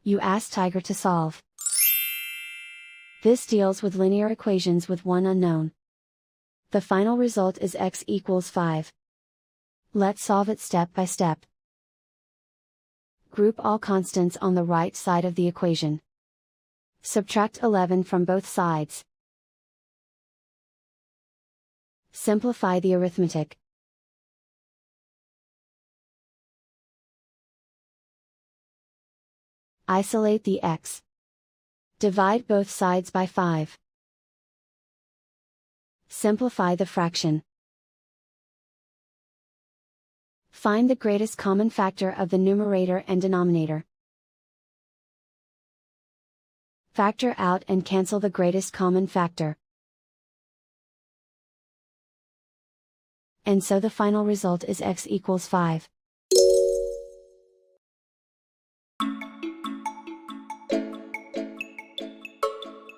You ask Tiger to solve. This deals with linear equations with one unknown. The final result is x equals 5. Let's solve it step by step. Group all constants on the right side of the equation. Subtract 11 from both sides. Simplify the arithmetic. Isolate the x. Divide both sides by 5. Simplify the fraction. Find the greatest common factor of the numerator and denominator. Factor out and cancel the greatest common factor. And so the final result is x equals 5.